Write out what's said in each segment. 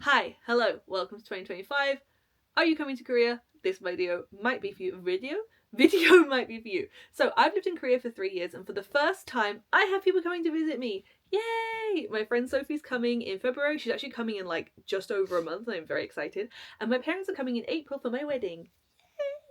Hi, hello, welcome to 2025. Are you coming to Korea? This video might be for you. Video might be for you. So I've lived in Korea for 3 years, and for the first time I have people coming to visit me. Yay! My friend Sophie's coming in February. She's actually coming in like just over a month, and I'm very excited. And my parents are coming in April for my wedding.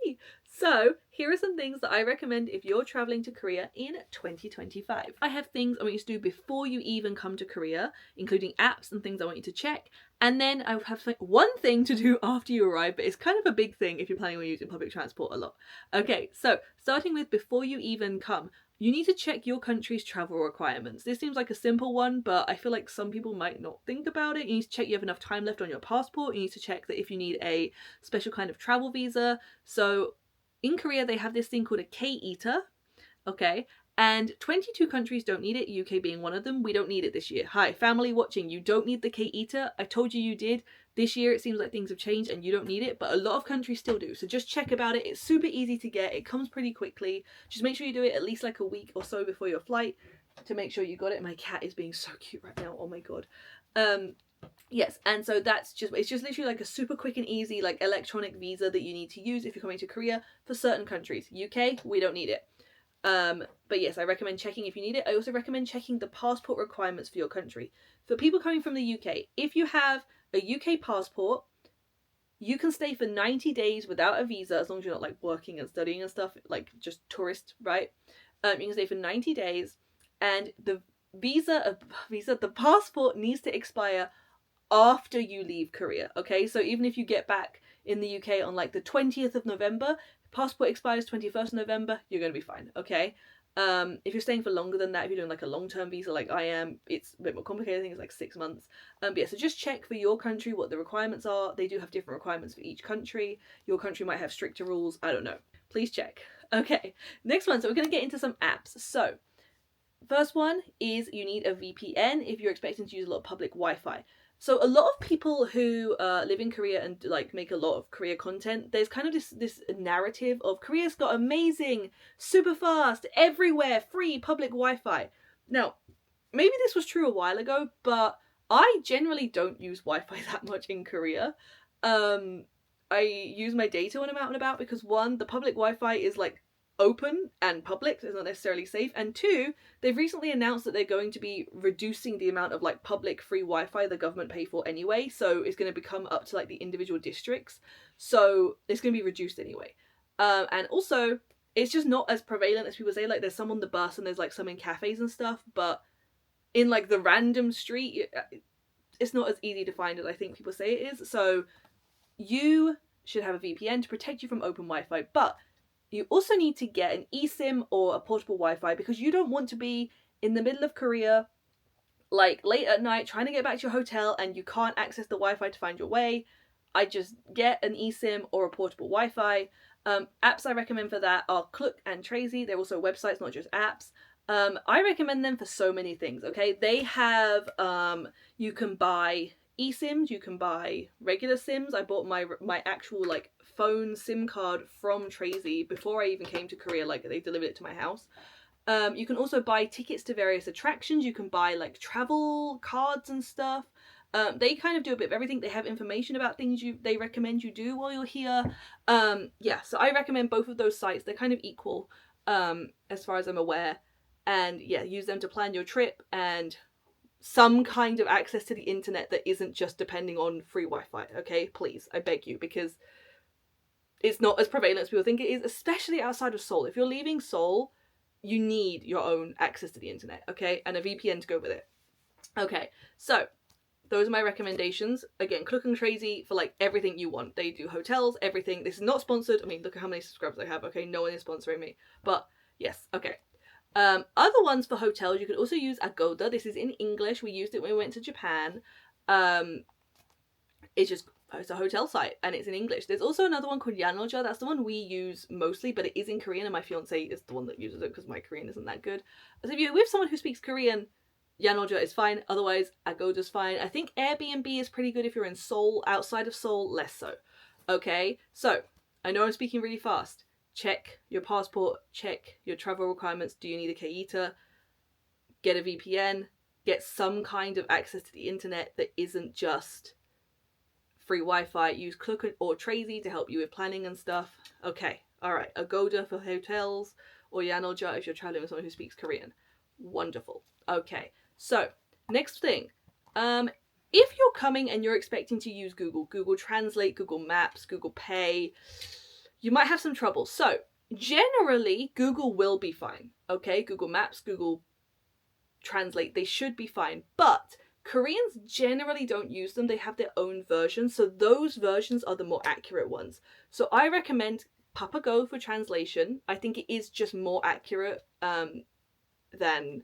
Yay! So here are some things that I recommend if you're traveling to Korea in 2025. I have things I want you to do before you even come to Korea, including apps and things I want you to check. And then I have one thing to do after you arrive, but it's kind of a big thing if you're planning on using public transport a lot. Okay, so starting with before you even come, you need to check your country's travel requirements. This seems like a simple one, but I feel like some people might not think about it. You need to check you have enough time left on your passport. You need to check that if you need a special kind of travel visa. So in Korea, they have this thing called a K-ETA, okay? And 22 countries don't need it, UK being one of them. We don't need it this year. Hi, family watching, you don't need the K-ETA. I told you did. This year it seems like things have changed and you don't need it, but a lot of countries still do. So just check about it. It's super easy to get. It comes pretty quickly. Just make sure you do it at least like a week or so before your flight to make sure you got it. My cat is being so cute right now. Oh my god. Yes, and so it's just literally like a super quick and easy like electronic visa that you need to use if you're coming to Korea for certain countries. UK, we don't need it. But yes, I recommend checking if you need it. I also recommend checking the passport requirements for your country. For people coming from the UK, if you have a UK passport, you can stay for 90 days without a visa as long as you're not like working and studying and stuff, like just tourist, right? You can stay for 90 days, and the the passport needs to expire after you leave Korea, okay? So even if you get back in the UK on like the 20th of November, passport expires 21st of November, you're going to be fine, okay? If you're staying for longer than that, if you're doing like a long-term visa like I am, it's a bit more complicated. I think it's like 6 months. But yeah, so just check for your country what the requirements are. They do have different requirements for each country. Your country might have stricter rules. I don't know. Please check. Okay, next one. So we're going to get into some apps. So first one is you need a VPN if you're expecting to use a lot of public Wi-Fi. So a lot of people who live in Korea and like make a lot of Korea content, there's kind of this narrative of Korea's got amazing, super fast, everywhere, free public Wi-Fi. Now, maybe this was true a while ago, but I generally don't use Wi-Fi that much in Korea. I use my data when I'm out and about because one, the public Wi-Fi is like open and public, so it's not necessarily safe, and two, they've recently announced that they're going to be reducing the amount of like public free Wi-Fi the government pay for anyway, so it's going to become up to like the individual districts, so it's going to be reduced anyway. And also, it's just not as prevalent as people say. Like there's some on the bus and there's like some in cafes and stuff, but in like the random street, it's not as easy to find as I think people say it is. So you should have a VPN to protect you from open Wi-Fi, but you also need to get an eSIM or a portable Wi-Fi because you don't want to be in the middle of Korea, like late at night, trying to get back to your hotel and you can't access the Wi-Fi to find your way. I just get an eSIM or a portable Wi-Fi. Apps I recommend for that are Klook and Trazy. They're also websites, not just apps. I recommend them for so many things, okay? They have, you can buy eSIMs, you can buy regular SIMs. I bought my actual like phone SIM card from Trazy before I even came to Korea, like they delivered it to my house. You can also buy tickets to various attractions. You can buy like travel cards and stuff. They kind of do a bit of everything. They have information about things they recommend you do while you're here. Yeah, so I recommend both of those sites. They're kind of equal, as far as I'm aware. And yeah, use them to plan your trip and some kind of access to the internet that isn't just depending on free Wi-Fi, okay? Please, I beg you, because it's not as prevalent as people think it is, especially outside of Seoul. If you're leaving Seoul, you need your own access to the internet, okay? And a VPN to go with it. Okay, so those are my recommendations. Again, Klook and Trazy for like everything you want. They do hotels, everything. This is not sponsored. I mean, look at how many subscribers I have, okay? No one is sponsoring me. But yes, okay. Other ones for hotels, you could also use Agoda. This is in English. We used it when we went to Japan. It's a hotel site and it's in English. There's also another one called Yanolja. That's the one we use mostly, but it is in Korean and my fiance is the one that uses it because my Korean isn't that good. So if you're with someone who speaks Korean, Yanolja is fine. Otherwise, Agoda's fine. I think Airbnb is pretty good if you're in Seoul. Outside of Seoul, less so. Okay, so I know I'm speaking really fast. Check your passport, check your travel requirements. Do you need a K-ETA? Get a VPN, get some kind of access to the internet that isn't just free Wi-Fi. Use Klook or Trazy to help you with planning and stuff. Okay, alright. Agoda for hotels, or Yanolja if you're traveling with someone who speaks Korean. Wonderful. Okay, so next thing. If you're coming and you're expecting to use Google Translate, Google Maps, Google Pay, you might have some trouble. So generally, Google will be fine. Okay, Google Maps, Google Translate, they should be fine. But Koreans generally don't use them. They have their own versions. So those versions are the more accurate ones. So I recommend Papago for translation. I think it is just more accurate than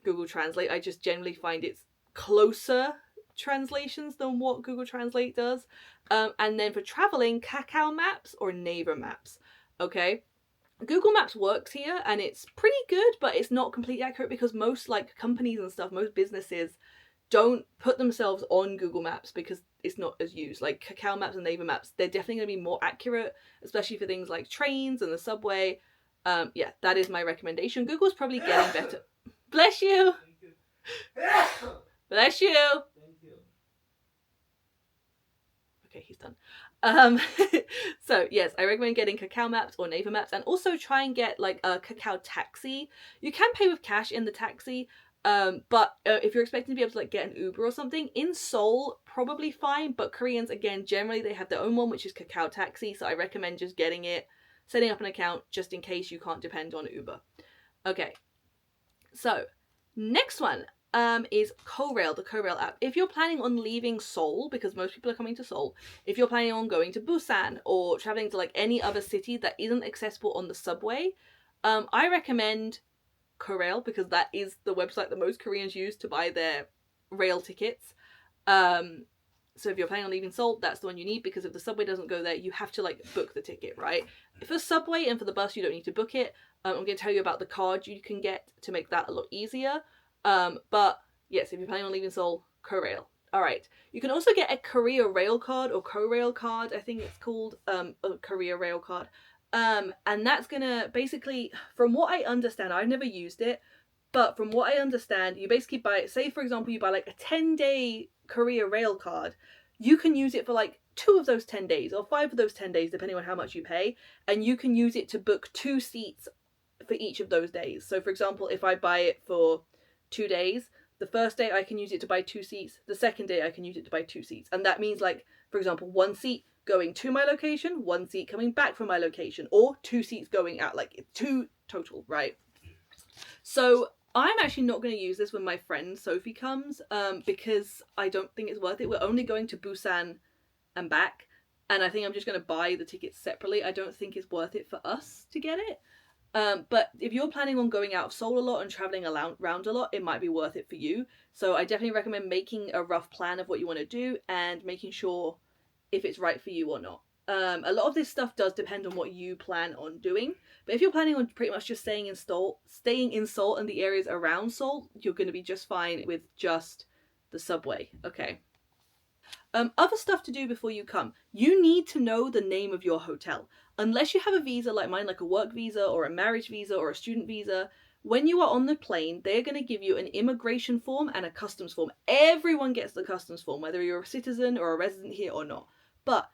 Google Translate. I just generally find it's closer translations than what Google Translate does. And then for traveling, Kakao Maps or Naver Maps. Okay, Google Maps works here and it's pretty good, but it's not completely accurate because most like companies and stuff, most businesses don't put themselves on Google Maps because it's not as used. Like Kakao Maps and Naver Maps, they're definitely going to be more accurate, especially for things like trains and the subway. Yeah, that is my recommendation. Google's probably getting better. Bless you. Bless you. Okay, he's done. So yes, I recommend getting Kakao Maps or Naver Maps, and also try and get like a Kakao taxi. You can pay with cash in the taxi, but if you're expecting to be able to like get an Uber or something in Seoul, probably fine. But Koreans, again, generally they have their own one, which is Kakao Taxi. So I recommend just getting it, setting up an account just in case you can't depend on Uber. Okay, so next one is Korail, the Korail app. If you're planning on leaving Seoul, because most people are coming to Seoul, if you're planning on going to Busan or traveling to like any other city that isn't accessible on the subway, I recommend Korail because that is the website that most Koreans use to buy their rail tickets. So if you're planning on leaving Seoul, that's the one you need, because if the subway doesn't go there, you have to like book the ticket, right? For the subway and for the bus, you don't need to book it. I'm going to tell you about the card you can get to make that a lot easier. But yes, if you're planning on leaving Seoul, Korail. Alright, you can also get a Korea Rail card, or Korail card, I think it's called, a Korea Rail card. And that's gonna basically, from what I understand, I've never used it, but from what I understand, you basically buy, say for example, you buy like a 10-day Korea Rail card, you can use it for like 2 of those 10 days, or 5 of those 10 days, depending on how much you pay, and you can use it to book 2 seats for each of those days. So for example, if I buy it for 2 days, the first day I can use it to buy 2 seats, the second day I can use it to buy 2 seats, and that means like, for example, 1 seat going to my location, 1 seat coming back from my location, or 2 seats going out, like 2 total, right? So I'm actually not going to use this when my friend Sophie comes, because I don't think it's worth it. We're only going to Busan and back, and I think I'm just going to buy the tickets separately. I don't think it's worth it for us to get it. But if you're planning on going out of Seoul a lot and traveling around a lot, it might be worth it for you. So I definitely recommend making a rough plan of what you want to do and making sure if it's right for you or not. A lot of this stuff does depend on what you plan on doing. But if you're planning on pretty much just staying in Seoul and the areas around Seoul, you're going to be just fine with just the subway. Okay. Other stuff to do before you come. You need to know the name of your hotel. Unless you have a visa like mine, like a work visa or a marriage visa or a student visa, when you are on the plane, they're going to give you an immigration form and a customs form. Everyone gets the customs form, whether you're a citizen or a resident here or not. But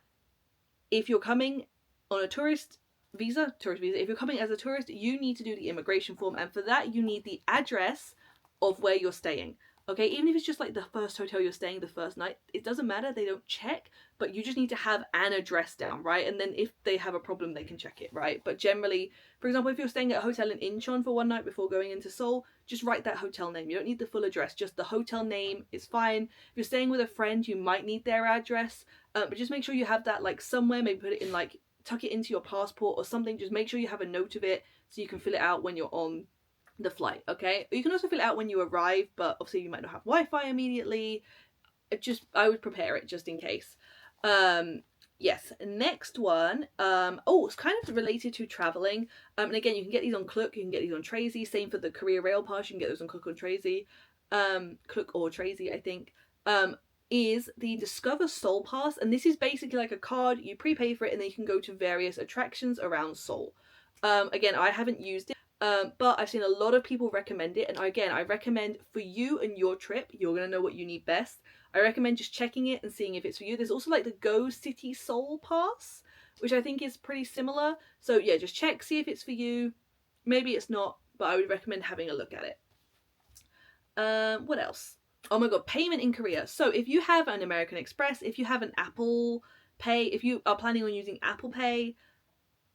if you're coming on a tourist visa, if you're coming as a tourist, you need to do the immigration form. And for that, you need the address of where you're staying. Okay, even if it's just like the first hotel you're staying the first night, it doesn't matter, they don't check, but you just need to have an address down, right? And then if they have a problem, they can check it, right? But generally, for example, if you're staying at a hotel in Incheon for one night before going into Seoul, just write that hotel name. You don't need the full address, just the hotel name is fine. If you're staying with a friend, you might need their address, but just make sure you have that like somewhere, maybe put it in like, tuck it into your passport or something, just make sure you have a note of it so you can fill it out when you're on the flight. Okay, you can also fill it out when you arrive, but obviously you might not have Wi-Fi immediately. I would prepare it just in case. Yes, next one, it's kind of related to traveling, and again, you can get these on Klook, you can get these on Trazy, same for the Korea Rail Pass, you can get those on Klook or Trazy, Klook or Trazy, I think, is the Discover Seoul Pass, and this is basically like a card, you prepay for it, and then you can go to various attractions around Seoul. Again, I haven't used it, but I've seen a lot of people recommend it, and again, I recommend for you and your trip, you're going to know what you need best. I recommend just checking it and seeing if it's for you. There's also like the Go City Seoul Pass, which I think is pretty similar. So yeah, just check, see if it's for you. Maybe it's not, but I would recommend having a look at it. What else? Oh my god, payment in Korea. So if you have an American Express, if you have an Apple Pay, if you are planning on using Apple Pay,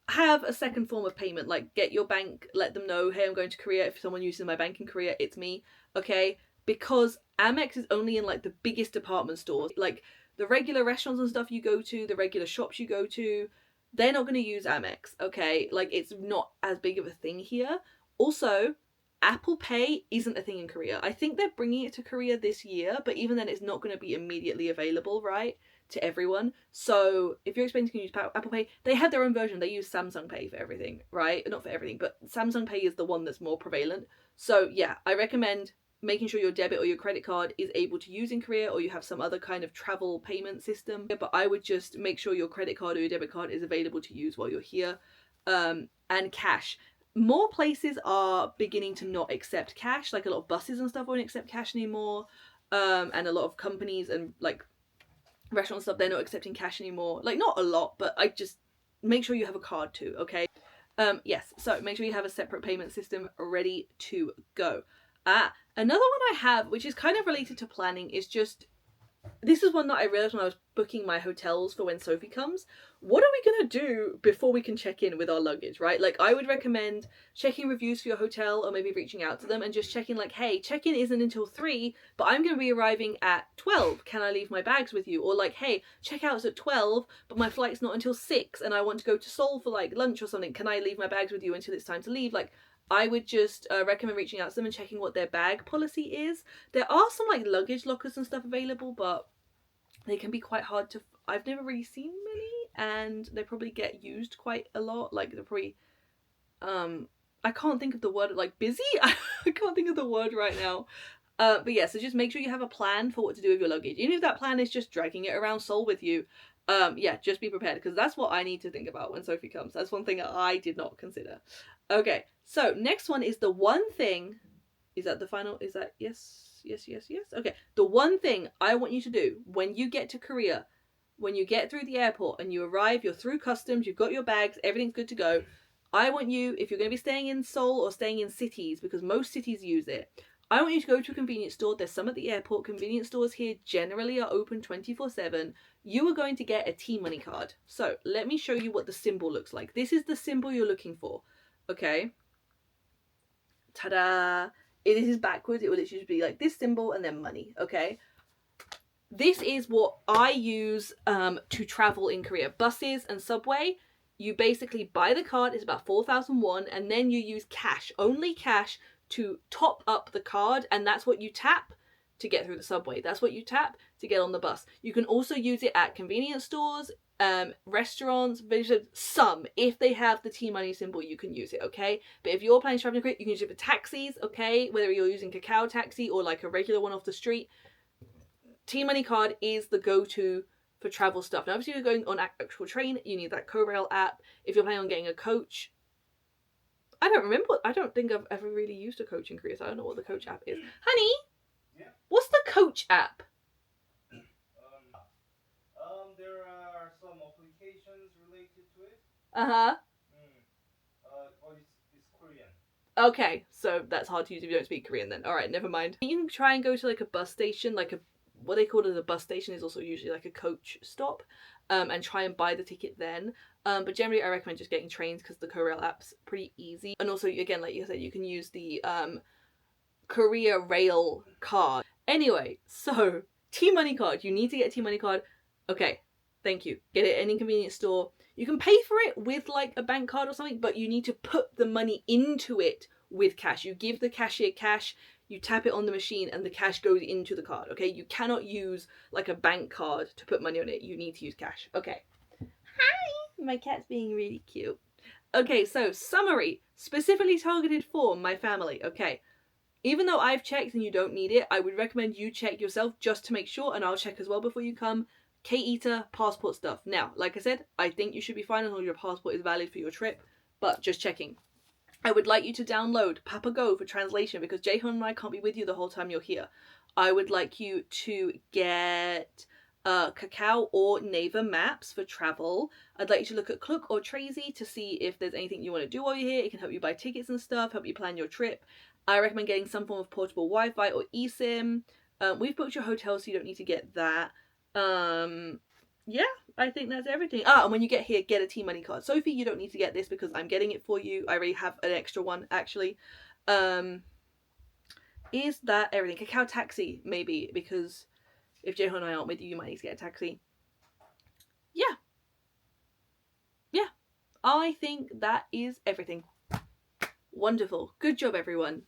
have a second form of payment. Like, get your bank, let them know, hey, I'm going to Korea. If someone uses my bank in Korea, it's me. Okay? Because Amex is only in like the biggest department stores. Like the regular restaurants and stuff you go to, the regular shops you go to, they're not going to use Amex. Okay? Like, it's not as big of a thing here. Also, Apple Pay isn't a thing in Korea. I think they're bringing it to Korea this year, but even then it's not going to be immediately available, right, to everyone. So if you're expecting to use Apple Pay, they have their own version. They use Samsung Pay for everything, right? Not for everything, but Samsung Pay is the one that's more prevalent. So yeah, I recommend making sure your debit or your credit card is able to use in Korea, or you have some other kind of travel payment system. But I would just make sure your credit card or your debit card is available to use while you're here. And cash. More places are beginning to not accept cash. Like a lot of buses and stuff won't accept cash anymore. And a lot of companies and like restaurant stuff, they're not accepting cash anymore. Like, not a lot, but I just make sure you have a card too, okay? Yes, so make sure you have a separate payment system ready to go. Another one I have, which is kind of related to planning, is just, this is one that I realized when I was booking my hotels for when Sophie comes. What are we gonna do before we can check in with our luggage, right? Like, I would recommend checking reviews for your hotel, or maybe reaching out to them and just checking like, hey, check-in isn't until 3, but I'm gonna be arriving at 12. Can I leave my bags with you? Or like, hey, checkout's at 12, but my flight's not until 6 and I want to go to Seoul for like lunch or something. Can I leave my bags with you until it's time to leave? Like, I would just recommend reaching out to them and checking what their bag policy is. There are some like luggage lockers and stuff available, but they can be quite hard to... I've never really seen many, and they probably get used quite a lot. Like, they're probably... I can't think of the word, like, busy? I can't think of the word right now. But yeah, so just make sure you have a plan for what to do with your luggage. Even if that plan is just dragging it around Seoul with you, yeah, just be prepared, because that's what I need to think about when Sophie comes. That's one thing I did not consider. Okay, so next one is the one thing... Is that the final? Is that yes? Yes. Okay, the one thing I want you to do when you get to Korea, when you get through the airport and you arrive, you're through customs, you've got your bags, everything's good to go. I want you, if you're going to be staying in Seoul or staying in cities, because most cities use it, I want you to go to a convenience store. There's some at the airport. Convenience stores here generally are open 24/7. You are going to get a T-Money card. So let me show you what the symbol looks like. This is the symbol you're looking for. Okay. Ta-da! This is backwards. It will literally be like this symbol and then money. Okay. This is what I use to travel in Korea. Buses and subway. You basically buy the card. It's about 4,000 won, and then you use cash, only cash, to top up the card, and that's what you tap to get through the subway. That's what you tap to get on the bus. You can also use it at convenience stores, restaurants, some. If they have the T-Money symbol, you can use it, okay? But if you're planning to travel to Korea, you can use it for taxis, okay? Whether you're using Kakao Taxi or like a regular one off the street, T-Money card is the go-to for travel stuff. Now, obviously, if you're going on actual train, you need that KoRail app. If you're planning on getting a coach, I don't think I've ever really used a coach in Korea, so I don't know what the coach app is. Honey? Yeah. What's the coach app? There are some applications related to it. Uh-huh. But it's Korean. Okay, so that's hard to use if you don't speak Korean then. Alright, never mind. You can try and go to like a bus station, like what they call it a bus station is also usually like a coach stop, and try and buy the ticket then. But generally I recommend just getting trains because the KoRail app's pretty easy. And also, again, like you said, you can use the Korea Rail card. Anyway, so T-Money card. You need to get a T-Money card. Okay, thank you. Get it at any convenience store. You can pay for it with like a bank card or something, but you need to put the money into it with cash. You give the cashier cash, you tap it on the machine, and the cash goes into the card, okay? You cannot use like a bank card to put money on it. You need to use cash. Okay. Hi! My cat's being really cute. Okay, so summary. Specifically targeted for my family, okay? Even though I've checked and you don't need it, I would recommend you check yourself just to make sure, and I'll check as well before you come. K-ETA, passport stuff. Now, like I said, I think you should be fine as long as your passport is valid for your trip, but just checking. I would like you to download Papago for translation because Jaehyun and I can't be with you the whole time you're here. I would like you to get Kakao or Naver Maps for travel. I'd like you to look at Klook or Trazy to see if there's anything you want to do while you're here. It can help you buy tickets and stuff, help you plan your trip. I recommend getting some form of portable Wi-Fi or eSIM. We've booked your hotel, so you don't need to get that. Yeah, I think that's everything. And when you get here, get a T-Money card. Sophie, you don't need to get this because I'm getting it for you. I already have an extra one, actually. Is that everything? Kakao taxi, maybe, because if Jaehyun and I aren't with you, you might need to get a taxi. Yeah. I think that is everything. Wonderful. Good job, everyone.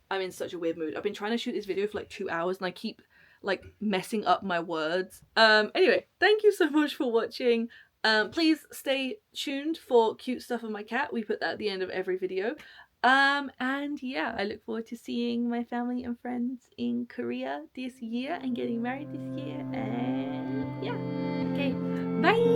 I'm in such a weird mood. I've been trying to shoot this video for like 2 hours and I keep like messing up my words. Anyway, thank you so much for watching. Please stay tuned for cute stuff of my cat. We put that at the end of every video. And yeah, I look forward to seeing my family and friends in Korea this year and getting married this year. And yeah, okay, bye.